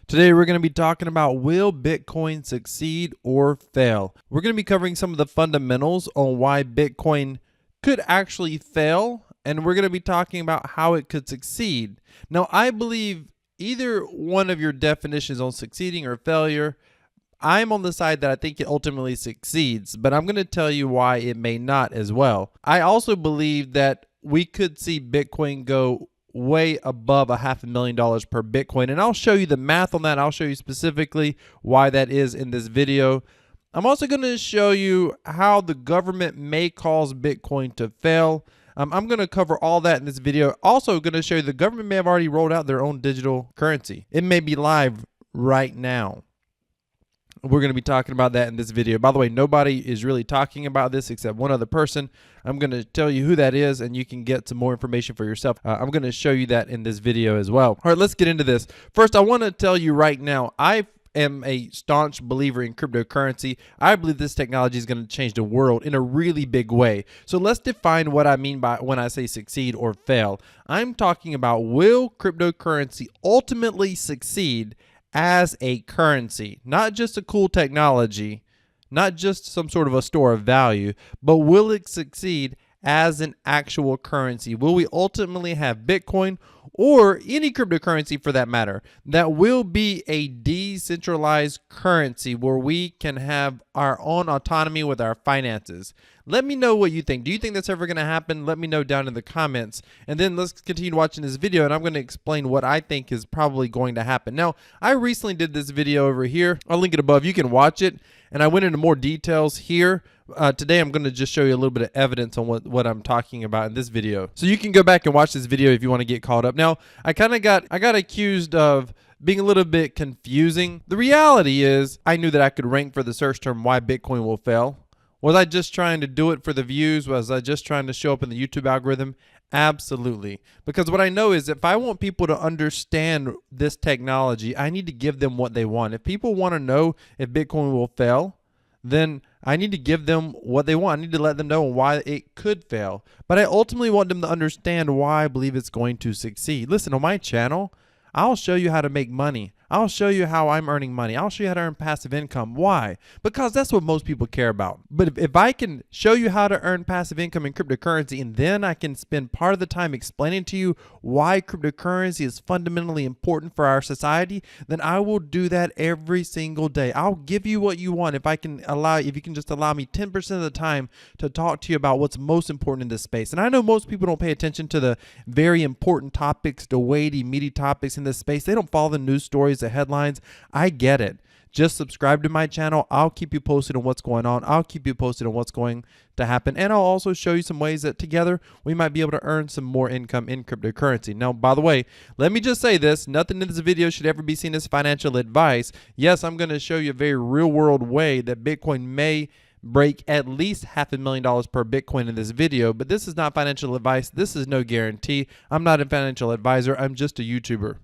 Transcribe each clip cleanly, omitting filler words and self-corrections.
Today we're going to be talking about, will Bitcoin succeed or fail? We're going to be covering some of the fundamentals on why Bitcoin could actually fail, and we're going to be talking about how it could succeed. Now, I believe either one of your definitions on succeeding or failure, I'm on the side that I think it ultimately succeeds, but I'm going to tell you why it may not as well. I also believe that we could see Bitcoin go way above $500,000 per Bitcoin, and I'll show you the math on that. I'll show you specifically why that is in this video. I'm also going to show you how the government may cause Bitcoin to fail. I'm going to cover all that in this video. Also going to show you the government may have already rolled out their own digital currency. It may be live right now. We're going to be talking about that in this video. By the way, nobody is really talking about this except one other person. I'm going to tell you who that is, and you can get some more information for yourself. I'm going to show you that in this video as well. All right, let's get into this. First, I want to tell you right now, I am a staunch believer in cryptocurrency. I believe this technology is going to change the world in a really big way. So let's define what I mean by when I say succeed or fail. I'm talking about, will cryptocurrency ultimately succeed as a currency, not just a cool technology, not just some sort of a store of value, but will it succeed as an actual currency? Will we ultimately have Bitcoin or any cryptocurrency for that matter that will be a decentralized currency where we can have our own autonomy with our finances? Let me know what you think. Do you think that's ever going to happen? Let me know down in the comments. And then let's continue watching this video, and I'm going to explain what I think is probably going to happen. Now, I recently did this video over here. I'll link it above. You can watch it. And I went into more details here. Today, I'm going to just show you a little bit of evidence on what I'm talking about in this video. So you can go back and watch this video if you want to get caught up. Now, I got accused of being a little bit confusing. The reality is I knew that I could rank for the search term why Bitcoin will fail. Was I just trying to do it for the views? Was I just trying to show up in the YouTube algorithm? Absolutely. Because what I know is if I want people to understand this technology, I need to give them what they want. If people want to know if Bitcoin will fail, then I need to give them what they want. I need to let them know why it could fail. But I ultimately want them to understand why I believe it's going to succeed. Listen, on my channel, I'll show you how to make money. I'll show you how I'm earning money. I'll show you how to earn passive income. Why? Because that's what most people care about. But if I can show you how to earn passive income in cryptocurrency, and then I can spend part of the time explaining to you why cryptocurrency is fundamentally important for our society, then I will do that every single day. I'll give you what you want if you can just allow me 10% of the time to talk to you about what's most important in this space. And I know most people don't pay attention to the very important topics, the weighty, meaty topics in this space. They don't follow the news stories, the headlines. I get it. Just subscribe to my channel. I'll keep you posted on what's going on. I'll keep you posted on what's going to happen. And I'll also show you some ways that together we might be able to earn some more income in cryptocurrency. Now, by the way, let me just say this. Nothing in this video should ever be seen as financial advice. Yes, I'm going to show you a very real world way that Bitcoin may break at least $500,000 per Bitcoin in this video, but this is not financial advice. This is no guarantee. I'm not a financial advisor. I'm just a YouTuber.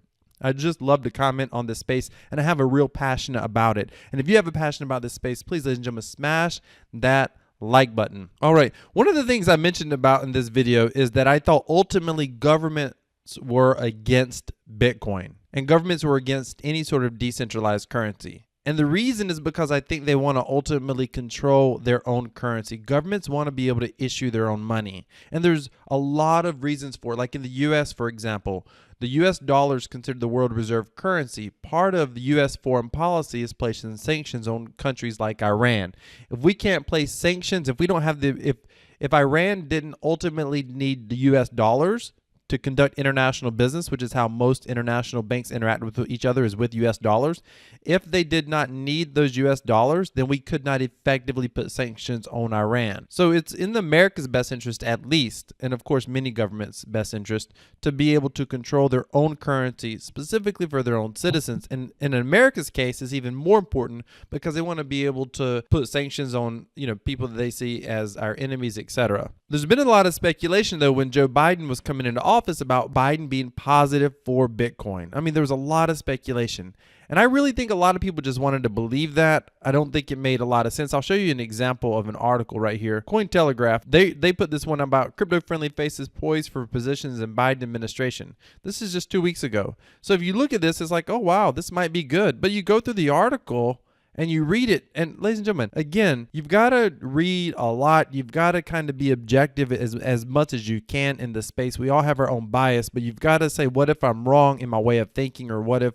I just love to comment on this space, and I have a real passion about it. And if you have a passion about this space, please, ladies and gentlemen, smash that like button. All right. One of the things I mentioned about in this video is that I thought ultimately governments were against Bitcoin, and governments were against any sort of decentralized currency. And the reason is because I think they want to ultimately control their own currency. Governments want to be able to issue their own money. And there's a lot of reasons for it. Like in the U.S., for example, the U.S. dollar is considered the world reserve currency. Part of the U.S. foreign policy is placing sanctions on countries like Iran. If we can't place sanctions, if we don't have if Iran didn't ultimately need the U.S. dollars to conduct international business, which is how most international banks interact with each other, is with U.S. dollars. If they did not need those U.S. dollars, then we could not effectively put sanctions on Iran. So it's in America's best interest, at least, and of course many governments' best interest, to be able to control their own currency, specifically for their own citizens. And in America's case, it's even more important because they want to be able to put sanctions on, people that they see as our enemies, etc. There's been a lot of speculation, though, when Joe Biden was coming into office about Biden being positive for Bitcoin. I mean, there was a lot of speculation. And I really think a lot of people just wanted to believe that. I don't think it made a lot of sense. I'll show you an example of an article right here. Cointelegraph, they put this one about crypto-friendly faces poised for positions in Biden administration. This is just 2 weeks ago. So if you look at this, it's like, oh, wow, this might be good. But you go through the article and you read it, and ladies and gentlemen, again, you've got to read a lot. You've got to kind of be objective as much as you can in the space. We all have our own bias, but you've got to say, what if I'm wrong in my way of thinking, or what if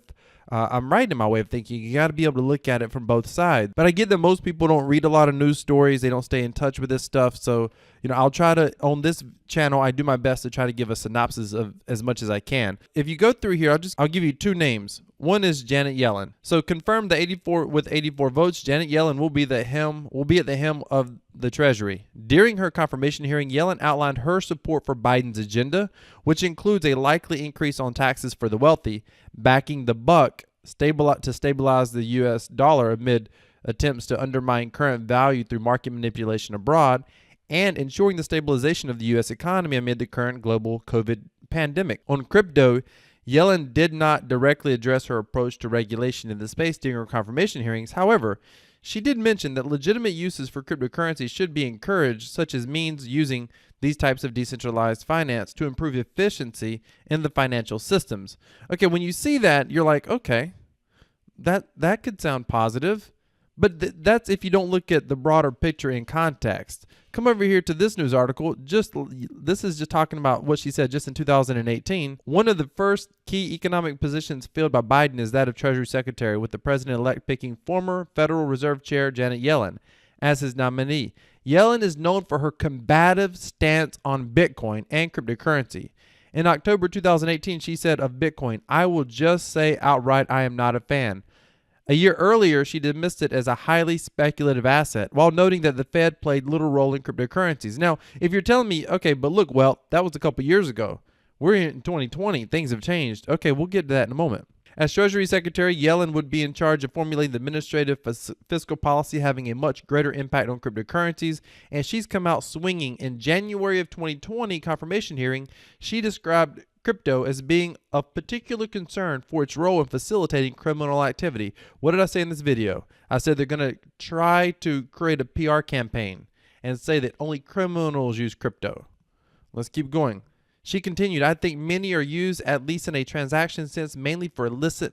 I'm right in my way of thinking? You got to be able to look at it from both sides. But I get that most people don't read a lot of news stories. They don't stay in touch with this stuff. So, I'll try to, on this channel, I do my best to try to give a synopsis of as much as I can. If you go through here, I'll give you two names. One is Janet Yellen. So confirmed with 84 votes, Janet Yellen will be at the helm of the Treasury. During her confirmation hearing, Yellen outlined her support for Biden's agenda, which includes a likely increase on taxes for the wealthy, backing the buck to stabilize the U.S. dollar amid attempts to undermine current value through market manipulation abroad, and ensuring the stabilization of the U.S. economy amid the current global COVID pandemic. On crypto, Yellen did not directly address her approach to regulation in the space during her confirmation hearings. However, she did mention that legitimate uses for cryptocurrency should be encouraged, such as means using these types of decentralized finance to improve efficiency in the financial systems. Okay, when you see that, you're like, okay, that could sound positive. But that's if you don't look at the broader picture in context. Come over here to this news article. This is just talking about what she said just in 2018. One of the first key economic positions filled by Biden is that of Treasury Secretary, with the president-elect picking former Federal Reserve Chair Janet Yellen as his nominee. Yellen is known for her combative stance on Bitcoin and cryptocurrency. In October 2018, she said of Bitcoin, "I will just say outright I am not a fan." A year earlier, she dismissed it as a highly speculative asset, while noting that the Fed played little role in cryptocurrencies. Now, if you're telling me, okay, but look, well, that was a couple years ago. We're in 2020. Things have changed. Okay, we'll get to that in a moment. As Treasury Secretary, Yellen would be in charge of formulating the administrative fiscal policy, having a much greater impact on cryptocurrencies, and she's come out swinging. In January of 2020 confirmation hearing, she described crypto as being of particular concern for its role in facilitating criminal activity. What did I say in this video? I said they're going to try to create a PR campaign and say that only criminals use crypto. Let's keep going. She continued, "I think many are used, at least in a transaction sense, mainly for illicit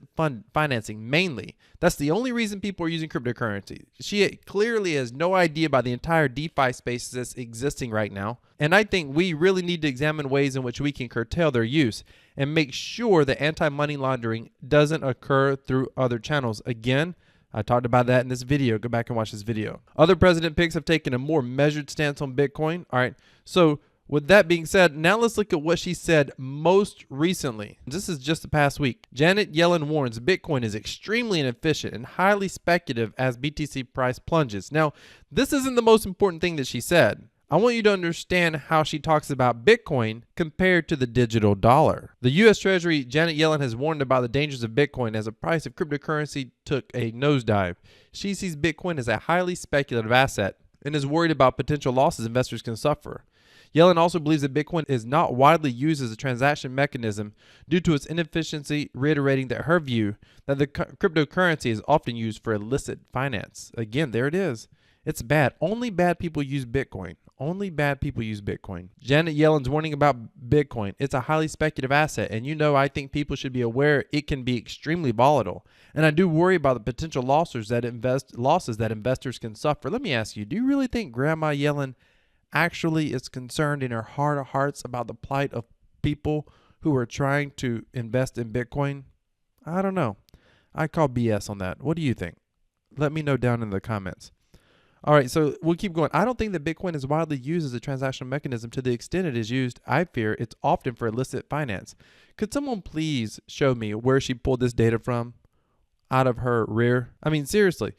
financing. Mainly. That's the only reason people are using cryptocurrency." She clearly has no idea about the entire DeFi space that's existing right now. And I think we really need to examine ways in which we can curtail their use and make sure that anti-money laundering doesn't occur through other channels. Again, I talked about that in this video. Go back and watch this video. Other president picks have taken a more measured stance on Bitcoin. All right. So with that being said, now let's look at what she said most recently. This is just the past week. Janet Yellen warns Bitcoin is extremely inefficient and highly speculative as BTC price plunges. Now, this isn't the most important thing that she said. I want you to understand how she talks about Bitcoin compared to the digital dollar. The U.S. Treasury, Janet Yellen, has warned about the dangers of Bitcoin as the price of cryptocurrency took a nosedive. She sees Bitcoin as a highly speculative asset and is worried about potential losses investors can suffer. Yellen also believes that Bitcoin is not widely used as a transaction mechanism due to its inefficiency, reiterating that her view that the cryptocurrency is often used for illicit finance. Again, there it is. It's bad. Only bad people use Bitcoin. Only bad people use Bitcoin. Janet Yellen's warning about Bitcoin. It's a highly speculative asset, and I think people should be aware it can be extremely volatile. And I do worry about the potential losses that investors can suffer. Let me ask you, do you really think Grandma Yellen actually is concerned in her heart of hearts about the plight of people who are trying to invest in Bitcoin? I don't know. I call BS on that. What do you think? Let me know down in the comments. All right, so we'll keep going. I don't think that Bitcoin is widely used as a transactional mechanism to the extent it is used. I fear it's often for illicit finance. Could someone please show me where she pulled this data from out of her rear? I mean, seriously,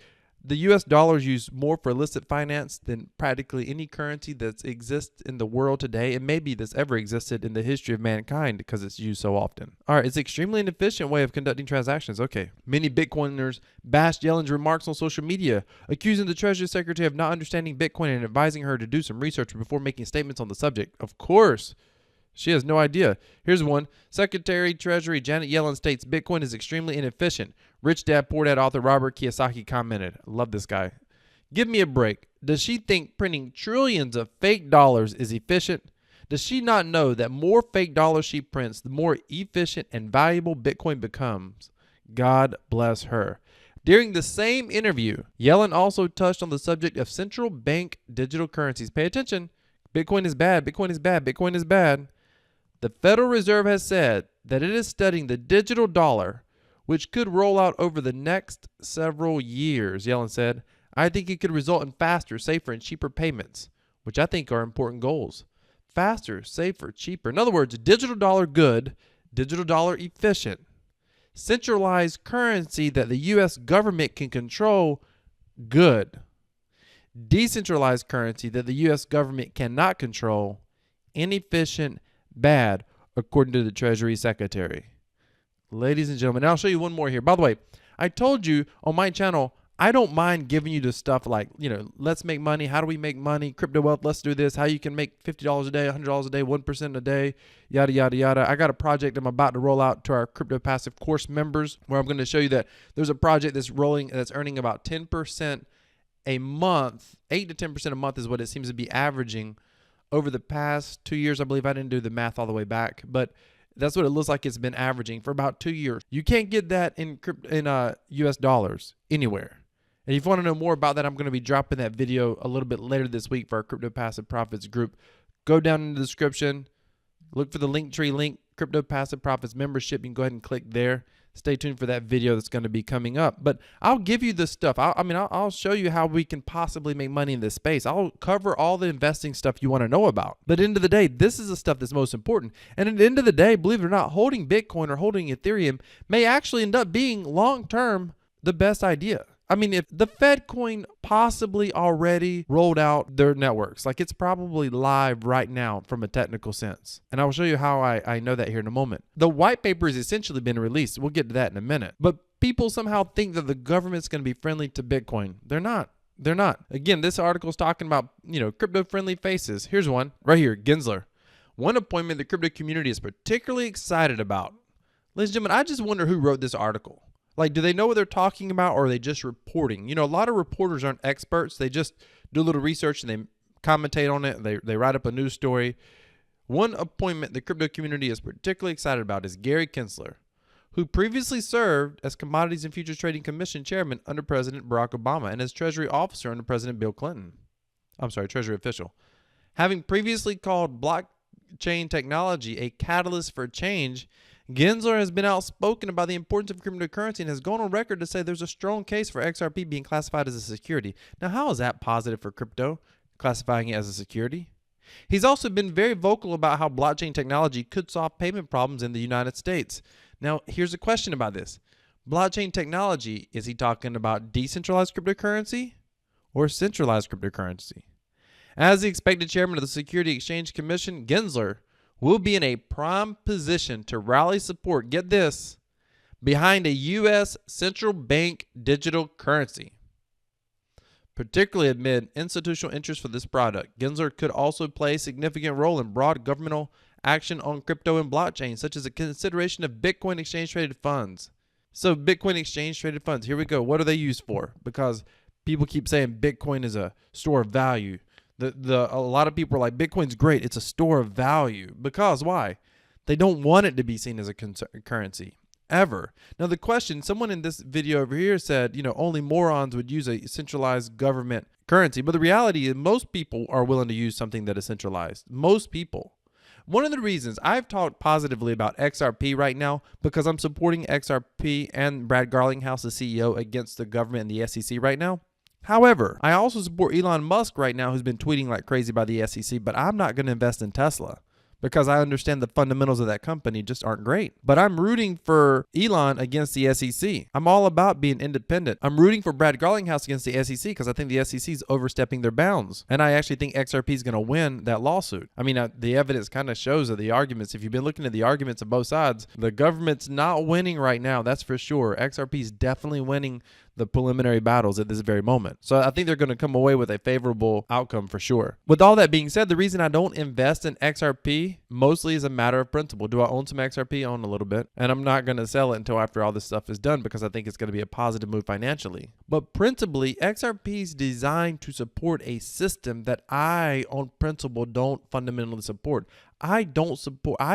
The US dollar is used more for illicit finance than practically any currency that exists in the world today, and maybe that's ever existed in the history of mankind because it's used so often. All right, it's an extremely inefficient way of conducting transactions. Okay. Many Bitcoiners bashed Yellen's remarks on social media, accusing the Treasury Secretary of not understanding Bitcoin and advising her to do some research before making statements on the subject. Of course. She has no idea. Here's one. Secretary Treasury Janet Yellen states Bitcoin is extremely inefficient. Rich Dad Poor Dad author Robert Kiyosaki commented. I love this guy. Give me a break. Does she think printing trillions of fake dollars is efficient? Does she not know that more fake dollars she prints, the more efficient and valuable Bitcoin becomes? God bless her. During the same interview, Yellen also touched on the subject of central bank digital currencies. Pay attention. Bitcoin is bad. Bitcoin is bad. Bitcoin is bad. The Federal Reserve has said that it is studying the digital dollar, which could roll out over the next several years. Yellen said, I think it could result in faster, safer, and cheaper payments, which I think are important goals. Faster, safer, cheaper. In other words, digital dollar good, digital dollar efficient. Centralized currency that the U.S. government can control, good. Decentralized currency that the U.S. government cannot control, inefficient, bad, according to the Treasury Secretary. Ladies and gentlemen, I'll show you one more here. By the way, I told you on my channel, I don't mind giving you the stuff like, let's make money. How do we make money? Crypto wealth, let's do this. How you can make $50 a day, $100 a day, 1% a day, yada, yada, yada. I got a project I'm about to roll out to our Crypto Passive course members where I'm going to show you that there's a project that's earning about 10% a month. 8 to 10% a month is what it seems to be averaging over the past 2 years. I believe I didn't do the math all the way back, but that's what it looks like it's been averaging for about 2 years. You can't get that in US dollars anywhere. And if you want to know more about that, I'm going to be dropping that video a little bit later this week for our Crypto Passive Profits group. Go down in the description, look for the Linktree link, Crypto Passive Profits membership. You can go ahead and click there. Stay tuned for that video that's going to be coming up. But I'll give you the stuff. I'll show you how we can possibly make money in this space. I'll cover all the investing stuff you want to know about. But at the end of the day, this is the stuff that's most important. And at the end of the day, believe it or not, holding Bitcoin or holding Ethereum may actually end up being long-term the best idea. I mean, if the Fed coin possibly already rolled out their networks, like it's probably live right now from a technical sense. And I will show you how I know that here in a moment. The white paper has essentially been released. We'll get to that in a minute. But people somehow think that the government's going to be friendly to Bitcoin. They're not. They're not. Again, this article is talking about, crypto-friendly faces. Here's one right here, Gensler. One appointment the crypto community is particularly excited about. Ladies and gentlemen, I just wonder who wrote this article. Like, do they know what they're talking about, or are they just reporting? A lot of reporters aren't experts. They just do a little research and they commentate on it. They write up a news story. One appointment the crypto community is particularly excited about is Gary Gensler, who previously served as Commodities and Futures Trading Commission chairman under President Barack Obama and as Treasury officer under President Bill Clinton. Treasury official. Having previously called blockchain technology a catalyst for change, Gensler has been outspoken about the importance of cryptocurrency and has gone on record to say there's a strong case for XRP being classified as a security. Now, how is that positive for crypto, classifying it as a security? He's also been very vocal about how blockchain technology could solve payment problems in the United States. Now, here's a question about this. Blockchain technology, is he talking about decentralized cryptocurrency or centralized cryptocurrency? As the expected chairman of the Security Exchange Commission, Gensler will be in a prime position to rally support, get this, behind a U.S. central bank digital currency. Particularly amid institutional interest for this product, Gensler could also play a significant role in broad governmental action on crypto and blockchain, such as a consideration of Bitcoin exchange-traded funds. So Bitcoin exchange-traded funds, here we go. What are they used for? Because people keep saying Bitcoin is a store of value. A lot of people are like, Bitcoin's great. It's a store of value. Because why? They don't want it to be seen as a currency ever. Now the question, someone in this video over here said, only morons would use a centralized government currency. But the reality is most people are willing to use something that is centralized. Most people. One of the reasons I've talked positively about XRP right now because I'm supporting XRP and Brad Garlinghouse, the CEO, against the government and the SEC right now. However, I also support Elon Musk right now, who's been tweeting like crazy by the SEC, but I'm not going to invest in Tesla because I understand the fundamentals of that company just aren't great. But I'm rooting for Elon against the SEC. I'm all about being independent. I'm rooting for Brad Garlinghouse against the SEC because I think the SEC is overstepping their bounds. And I actually think XRP is going to win that lawsuit. I mean, the evidence kind of shows that the arguments, if you've been looking at the arguments of both sides, the government's not winning right now. That's for sure. XRP is definitely winning the preliminary battles at this very moment. So I think they're going to come away with a favorable outcome for sure. With all that being said, the reason I don't invest in XRP mostly is a matter of principle. Do I own some XRP? I own a little bit. And I'm not going to sell it until after all this stuff is done because I think it's going to be a positive move financially. But principally, XRP is designed to support a system that I, on principle, don't fundamentally support. I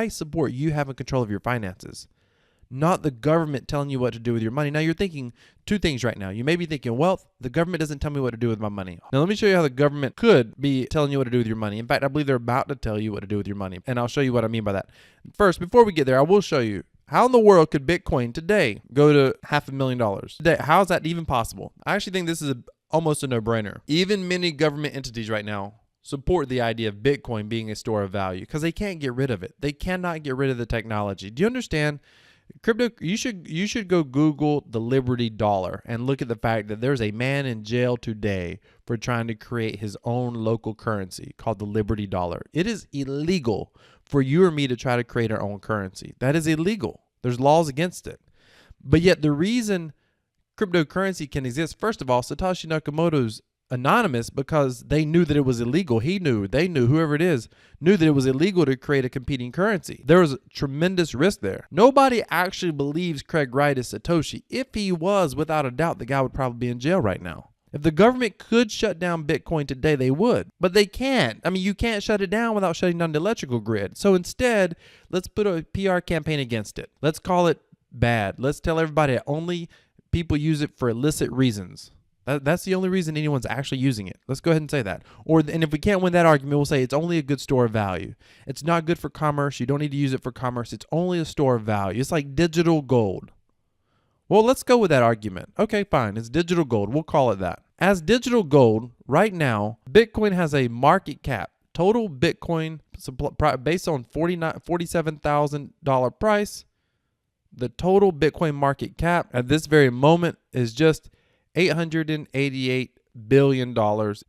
support you having control of your finances, not the government telling you what to do with your money. Now you're thinking two things right now. You may be thinking, well, the government doesn't tell me what to do with my money. Now let me show you how the government could be telling you what to do with your money. In fact, I believe they're about to tell you what to do with your money. And I'll show you what I mean by that. First, before we get there, I will show you how in the world could Bitcoin today go to $500,000 today. How is that even possible? I actually think this is almost a no-brainer. Even many government entities right now support the idea of Bitcoin being a store of value because they can't get rid of it. They cannot get rid of the technology. Do you understand? Crypto, you should go Google the Liberty Dollar and look at the fact that there's a man in jail today for trying to create his own local currency called the Liberty Dollar. It is illegal for you or me to try to create our own currency. That is illegal. There's laws against it. But yet the reason cryptocurrency can exist, first of all, Satoshi Nakamoto's anonymous because they knew that it was illegal. They knew, whoever it is, knew that it was illegal to create a competing currency. There was tremendous risk there. Nobody actually believes Craig Wright is Satoshi. If he was, without a doubt, the guy would probably be in jail right now. If the government could shut down Bitcoin today, they would. But they can't. I mean, you can't shut it down without shutting down the electrical grid. So instead, let's put a PR campaign against it. Let's call it bad. Let's tell everybody that only people use it for illicit reasons. That's the only reason anyone's actually using it. Let's go ahead and say that. And if we can't win that argument, we'll say it's only a good store of value. It's not good for commerce. You don't need to use it for commerce. It's only a store of value. It's like digital gold. Well, let's go with that argument. Okay, fine. It's digital gold. We'll call it that. As digital gold, right now, Bitcoin has a market cap. Total Bitcoin supply, based on $47,000 price, the total Bitcoin market cap at this very moment is just $888 billion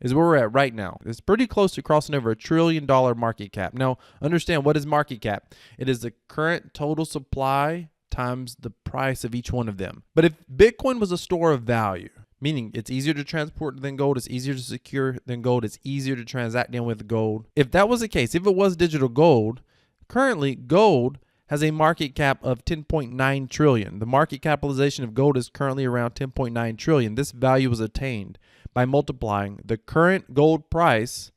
is where we're at right now. It's pretty close to crossing over $1 trillion market cap. Now, understand, what is market cap? It is the current total supply times the price of each one of them. But if Bitcoin was a store of value, meaning it's easier to transport than gold, it's easier to secure than gold, it's easier to transact in with gold. If that was the case, if it was digital gold, currently gold has a market cap of 10.9 trillion. The market capitalization of gold is currently around 10.9 trillion. This value was attained by multiplying the current gold price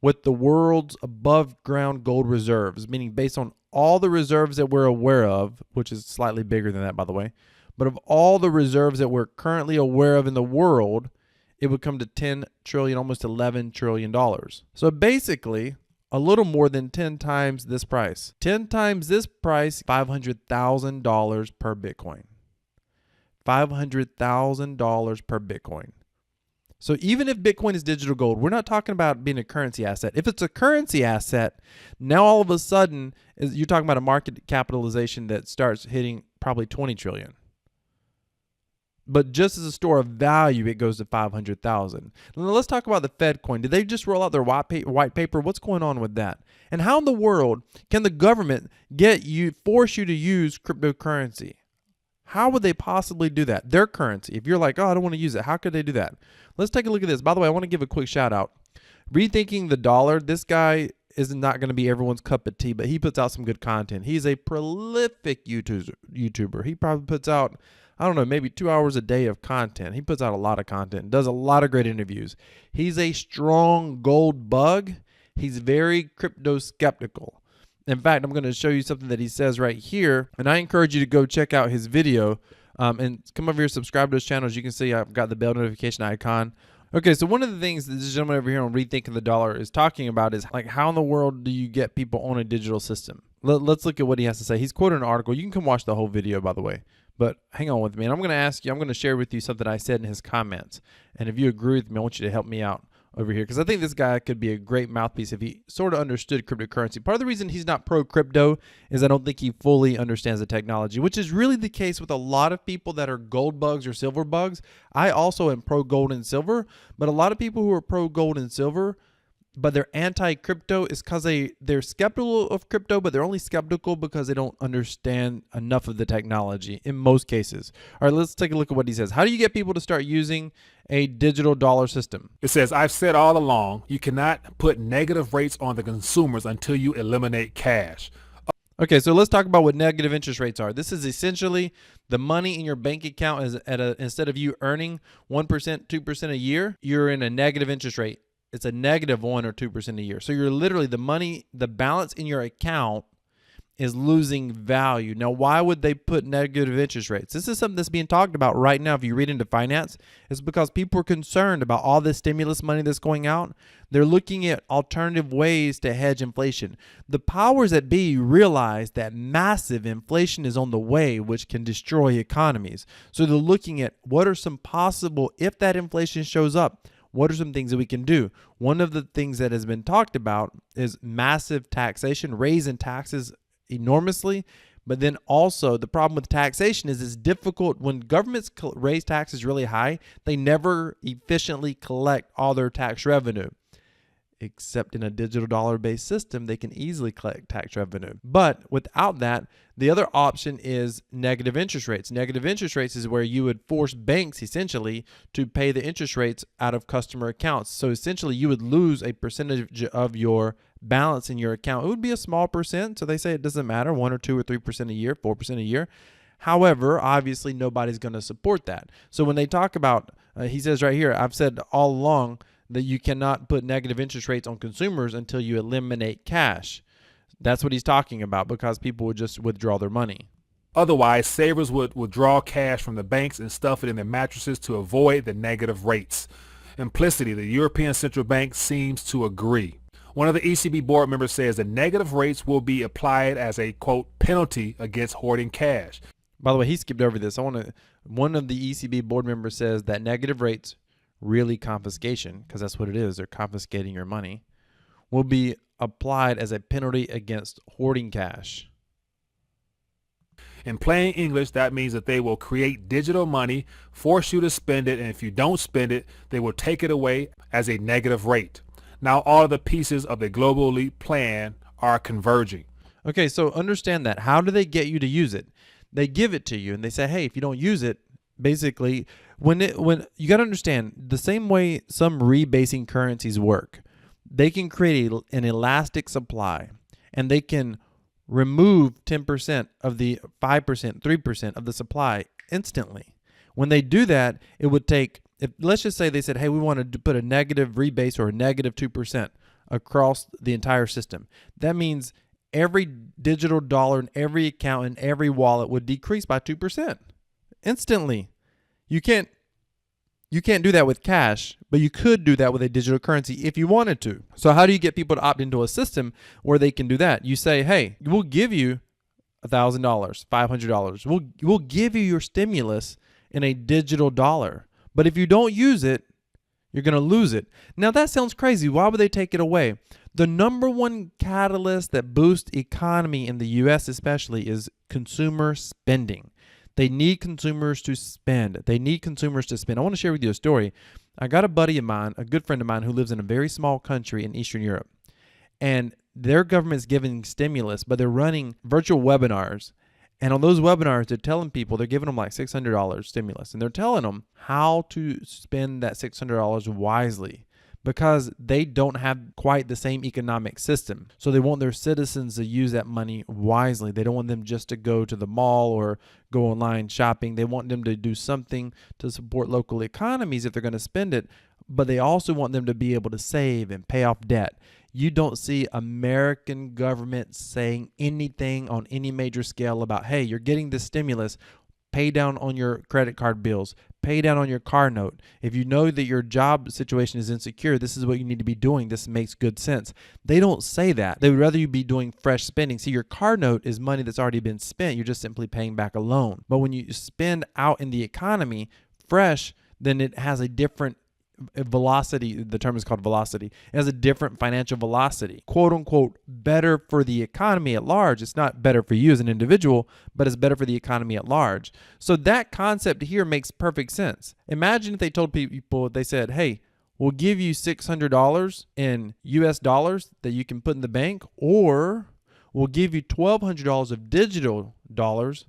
with the world's above ground gold reserves, meaning based on all the reserves that we're aware of, which is slightly bigger than that, by the way, but of all the reserves that we're currently aware of in the world, it would come to 10 trillion, almost $11 trillion. So basically, a little more than 10 times this price. 10 times this price, $500,000 per Bitcoin. $500,000 per Bitcoin. So even if Bitcoin is digital gold, we're not talking about being a currency asset. If it's a currency asset, now all of a sudden, you're talking about a market capitalization that starts hitting probably 20 trillion. But just as a store of value, it goes to 500,000. Now let's talk about the Fed coin. Did they just roll out their white paper? What's going on with that? And how in the world can the government force you to use cryptocurrency? How would they possibly do that? Their currency. If you're like, oh, I don't want to use it, how could they do that? Let's take a look at this. By the way, I want to give a quick shout out. Rethinking the Dollar. This guy is not going to be everyone's cup of tea, but he puts out some good content. He's a prolific YouTuber. He probably puts out, I don't know, maybe 2 hours a day of content. He puts out a lot of content, does a lot of great interviews. He's a strong gold bug. He's very crypto skeptical. In fact, I'm going to show you something that he says right here, and I encourage you to go check out his video and come over here, subscribe to his channel. As you can see, I've got the bell notification icon. Okay, so one of the things that this gentleman over here on Rethinking the Dollar is talking about is like, how in the world do you get people on a digital system? Let's look at what he has to say. He's quoting an article. You can come watch the whole video, by the way. But hang on with me, and I'm going to share with you something I said in his comments. And if you agree with me, I want you to help me out over here because I think this guy could be a great mouthpiece if he sort of understood cryptocurrency. Part of the reason he's not pro crypto is I don't think he fully understands the technology, which is really the case with a lot of people that are gold bugs or silver bugs. I also am pro gold and silver, but a lot of people who are pro gold and silver but they're anti-crypto is because they're skeptical of crypto, but they're only skeptical because they don't understand enough of the technology in most cases. All right, let's take a look at what he says. How do you get people to start using a digital dollar system? It says, I've said all along, you cannot put negative rates on the consumers until you eliminate cash. Okay, so let's talk about what negative interest rates are. This is essentially the money in your bank account is instead of you earning 1%, 2% a year, you're in a negative interest rate. It's a negative 1 or 2% a year. So you're literally the balance in your account is losing value. Now, why would they put negative interest rates? This is something that's being talked about right now. If you read into finance, it's because people are concerned about all this stimulus money that's going out. They're looking at alternative ways to hedge inflation. The powers that be realize that massive inflation is on the way, which can destroy economies. So they're looking at what are some possible, if that inflation shows up, what are some things that we can do? One of the things that has been talked about is massive taxation, raising taxes enormously. But then also the problem with taxation is it's difficult when governments raise taxes really high, they never efficiently collect all their tax revenue. Except in a digital dollar-based system, they can easily collect tax revenue. But without that, the other option is negative interest rates. Negative interest rates is where you would force banks essentially to pay the interest rates out of customer accounts. So essentially you would lose a percentage of your balance in your account. It would be a small percent. So they say it doesn't matter, 1 or 2 or 3% a year, 4% a year. However, obviously nobody's going to support that. So when they talk about, he says right here, I've said all along that you cannot put negative interest rates on consumers until you eliminate cash. That's what he's talking about because people would just withdraw their money. Otherwise, savers would withdraw cash from the banks and stuff it in their mattresses to avoid the negative rates. Implicitly, the European Central Bank seems to agree. One of the ECB board members says the negative rates will be applied as a, quote, penalty against hoarding cash. By the way, he skipped over this. One of the ECB board members says that negative rates, really confiscation, because that's what it is, they're confiscating your money, will be applied as a penalty against hoarding cash. In plain English, that means that they will create digital money, force you to spend it, and if you don't spend it, they will take it away as a negative rate. Now all of the pieces of the global elite plan are converging. Okay, so understand that. How do they get you to use it? They give it to you and they say, hey, if you don't use it, basically, when you got to understand the same way some rebasing currencies work, they can create an elastic supply and they can remove 10% of the 5%, 3% of the supply instantly. When they do that, it would take, let's just say they said, hey, we want to put a negative rebase or a negative 2% across the entire system. That means every digital dollar in every account and every wallet would decrease by 2% instantly. You can't do that with cash, but you could do that with a digital currency if you wanted to. So how do you get people to opt into a system where they can do that? You say, hey, we'll give you $1,000, $500. We'll give you your stimulus in a digital dollar. But if you don't use it, you're going to lose it. Now that sounds crazy. Why would they take it away? The number one catalyst that boosts economy in the U.S. especially is consumer spending. They need consumers to spend. I want to share with you a story. I got a buddy of mine, a good friend of mine, who lives in a very small country in Eastern Europe. And their government's giving stimulus, but they're running virtual webinars. And on those webinars, they're telling people, they're giving them like $600 stimulus. And they're telling them how to spend that $600 wisely, because they don't have quite the same economic system. So they want their citizens to use that money wisely. They don't want them just to go to the mall or go online shopping. They want them to do something to support local economies if they're going to spend it, but they also want them to be able to save and pay off debt. You don't see American government saying anything on any major scale about, hey, you're getting this stimulus, pay down on your credit card bills, pay down on your car note. If you know that your job situation is insecure, this is what you need to be doing. This makes good sense. They don't say that. They would rather you be doing fresh spending. See, your car note is money that's already been spent. You're just simply paying back a loan. But when you spend out in the economy fresh, then it has a different velocity. The term is called velocity. It has a different financial velocity, quote unquote, better for the economy at large. It's not better for you as an individual, but it's better for the economy at large. So that concept here makes perfect sense. Imagine if they told people, they said, hey, we'll give you $600 in US dollars that you can put in the bank, or we'll give you $1,200 of digital dollars.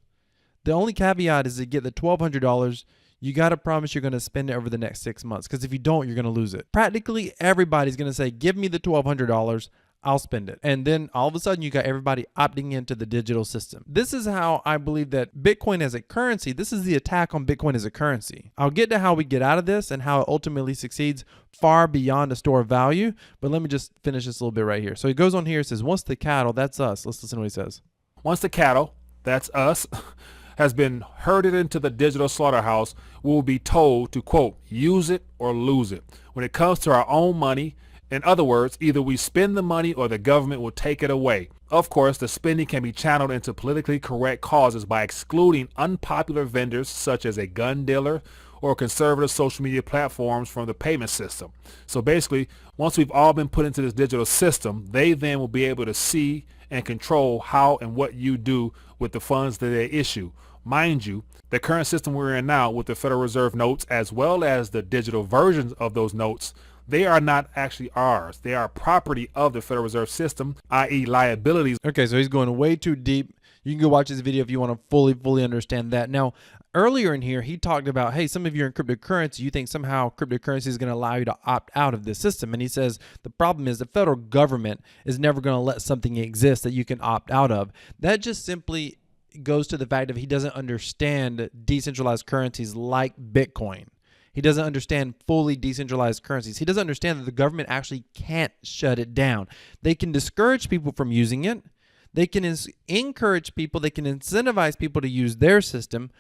The only caveat is to get the $1,200, you got to promise you're going to spend it over the next 6 months, because if you don't, you're going to lose it. Practically everybody's going to say, give me the $1,200, I'll spend it. And then all of a sudden you got everybody opting into the digital system. This is how I believe that Bitcoin as a currency, this is the attack on Bitcoin as a currency. I'll get to how we get out of this and how it ultimately succeeds far beyond a store of value. But let me just finish this a little bit right here. So he goes on here, it says, once the cattle, that's us. Let's listen to what he says. Once the cattle, that's us, has been herded into the digital slaughterhouse, we will be told to, quote, use it or lose it. When it comes to our own money, in other words, either we spend the money or the government will take it away. Of course, the spending can be channeled into politically correct causes by excluding unpopular vendors such as a gun dealer or conservative social media platforms from the payment system. So basically, once we've all been put into this digital system, they then will be able to see and control how and what you do with the funds that they issue. Mind you, the current system we're in now with the Federal Reserve notes, as well as the digital versions of those notes, they are not actually ours. They are property of the Federal Reserve System, i.e. liabilities. Okay, so he's going way too deep. You can go watch this video if you want to fully understand that. Now, earlier in here, he talked about, hey, some of you are in cryptocurrency. You think somehow cryptocurrency is going to allow you to opt out of this system. And he says the problem is the federal government is never going to let something exist that you can opt out of. That just simply goes to the fact that he doesn't understand decentralized currencies like Bitcoin. He doesn't understand fully decentralized currencies. He doesn't understand that the government actually can't shut it down. They can discourage people from using it. They can encourage people. They can incentivize people to use their system.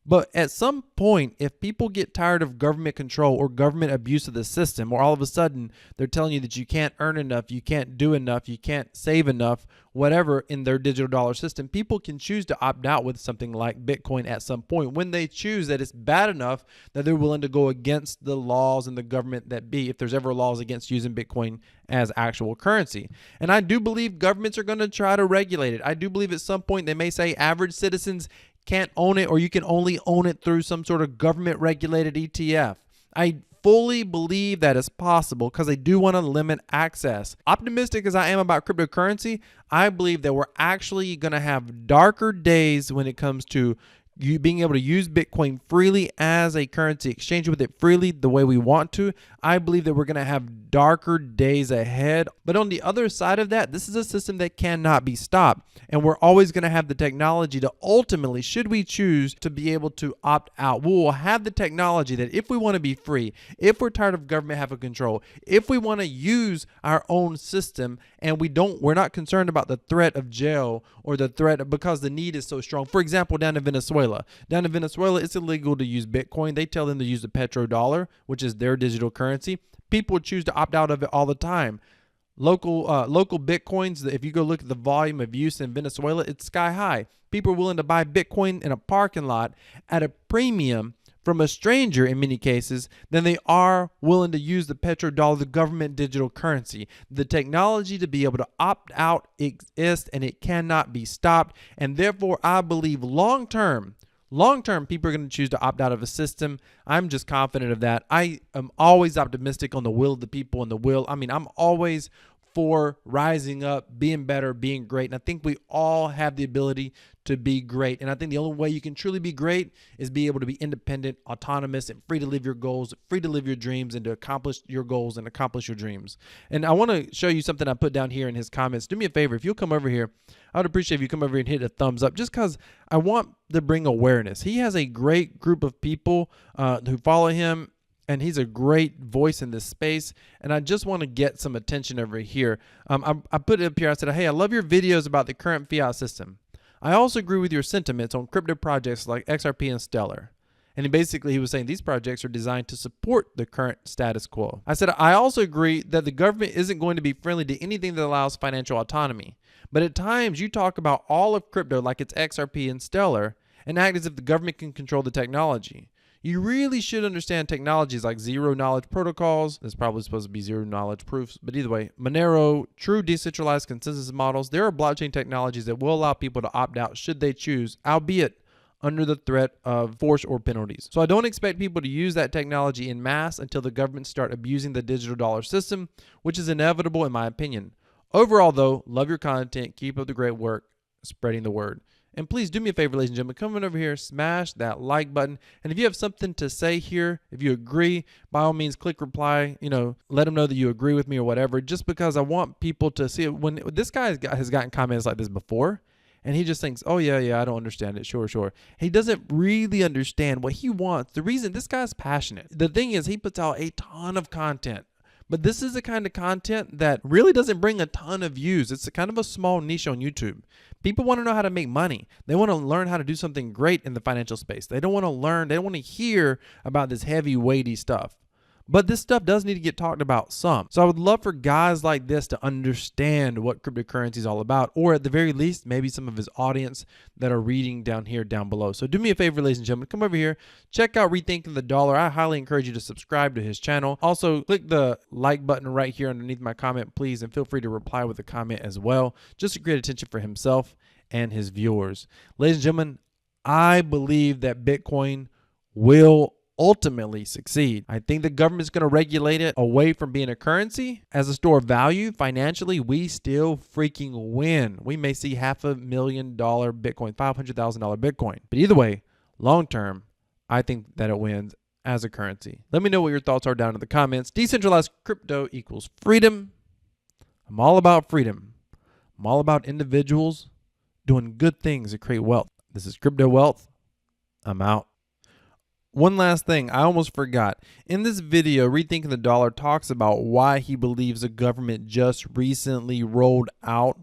But at some point, if people get tired of government control or government abuse of the system, or all of a sudden they're telling you that you can't earn enough, you can't do enough, you can't save enough, whatever in their digital dollar system, people can choose to opt out with something like Bitcoin at some point when they choose that it's bad enough that they're willing to go against the laws and the government that be, if there's ever laws against using Bitcoin as actual currency. And I do believe governments are going to try to regulate it. I do believe at some point they may say average citizens can't own it, or you can only own it through some sort of government regulated ETF. I fully believe that is possible because they do want to limit access. Optimistic as I am about cryptocurrency, I believe that we're actually going to have darker days when it comes to you being able to use Bitcoin freely as a currency, exchange with it freely the way we want to. I believe that we're going to have darker days ahead. But on the other side of that, this is a system that cannot be stopped. And we're always going to have the technology to ultimately, should we choose to be able to opt out, we will have the technology that if we want to be free, if we're tired of government having control, if we want to use our own system and we're not concerned about the threat of jail or the threat because the need is so strong. For example, down in Venezuela, it's illegal to use Bitcoin. They tell them to use the petrodollar, which is their digital currency. People choose to opt out of it all the time. Local Bitcoins, if you go look at the volume of use in Venezuela, it's sky high. People are willing to buy Bitcoin in a parking lot at a premium from a stranger in many cases than they are willing to use the petrodollar, the government digital currency. The technology to be able to opt out exists and it cannot be stopped. And therefore, I believe long term, people are going to choose to opt out of a system. I'm just confident of that. I am always optimistic on the will of the people and I'm always for rising up, being better, being great. And I think we all have the ability to be great. And I think the only way you can truly be great is be able to be independent, autonomous, and free to live your goals, free to live your dreams, and to accomplish your goals and accomplish your dreams. And I want to show you something I put down here in his comments. Do me a favor. If you'll come over here, I would appreciate if you come over here and hit a thumbs up just because I want to bring awareness. He has a great group of people who follow him, and he's a great voice in this space. And I just want to get some attention over here. I put it up here. I said, hey, I love your videos about the current fiat system. I also agree with your sentiments on crypto projects like XRP and Stellar. And he was saying these projects are designed to support the current status quo. I said, I also agree that the government isn't going to be friendly to anything that allows financial autonomy. But at times you talk about all of crypto like it's XRP and Stellar and act as if the government can control the technology. You really should understand technologies like zero knowledge protocols. There's probably supposed to be zero knowledge proofs, but either way, Monero, true decentralized consensus models. There are blockchain technologies that will allow people to opt out should they choose, albeit under the threat of force or penalties. So I don't expect people to use that technology in mass until the governments start abusing the digital dollar system, which is inevitable in my opinion. Overall though, love your content, keep up the great work, spreading the word. And please do me a favor, ladies and gentlemen, come on over here, smash that like button. And if you have something to say here, if you agree, by all means, click reply, let them know that you agree with me or whatever, just because I want people to see it. When this guy has gotten comments like this before, and he just thinks, oh, yeah, I don't understand it. Sure. He doesn't really understand what he wants. The reason this guy's passionate. The thing is, he puts out a ton of content. But this is the kind of content that really doesn't bring a ton of views. It's a kind of a small niche on YouTube. People want to know how to make money. They want to learn how to do something great in the financial space. They don't want to hear about this heavy, weighty stuff. But this stuff does need to get talked about some. So I would love for guys like this to understand what cryptocurrency is all about, or at the very least, maybe some of his audience that are reading down below. So do me a favor, ladies and gentlemen, come over here, check out Rethinking the Dollar. I highly encourage you to subscribe to his channel. Also, click the like button right here underneath my comment, please, and feel free to reply with a comment as well, just to create attention for himself and his viewers. Ladies and gentlemen, I believe that Bitcoin will ultimately succeed. I think the government's going to regulate it away from being a currency as a store of value. Financially, we still freaking win. We may see $500,000 Bitcoin, $500,000 Bitcoin. But either way, long term, I think that it wins as a currency. Let me know what your thoughts are down in the comments. Decentralized crypto equals freedom. I'm all about freedom. I'm all about individuals doing good things to create wealth. This is Crypto Wealth. I'm out. One last thing, I almost forgot. In this video, Rethinking the Dollar talks about why he believes the government just recently rolled out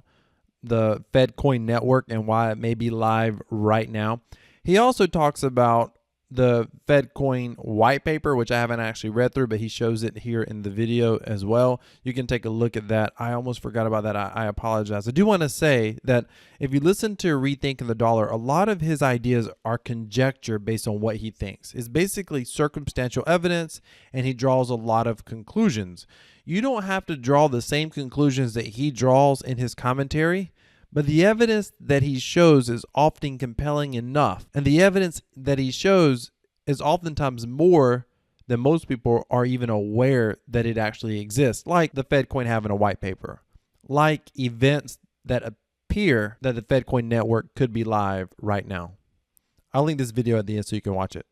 the FedCoin network and why it may be live right now. He also talks about the FedCoin white paper, which I haven't actually read through, but he shows it here in the video as well. You can take a look at that. I almost forgot about that. I apologize. I do want to say that if you listen to Rethinking the Dollar, a lot of his ideas are conjecture based on what he thinks. It's basically circumstantial evidence, and he draws a lot of conclusions. You don't have to draw the same conclusions that he draws in his commentary, but the evidence that he shows is often compelling enough. And the evidence that he shows is oftentimes more than most people are even aware that it actually exists. Like the FedCoin having a white paper. Like events that appear that the FedCoin network could be live right now. I'll link this video at the end so you can watch it.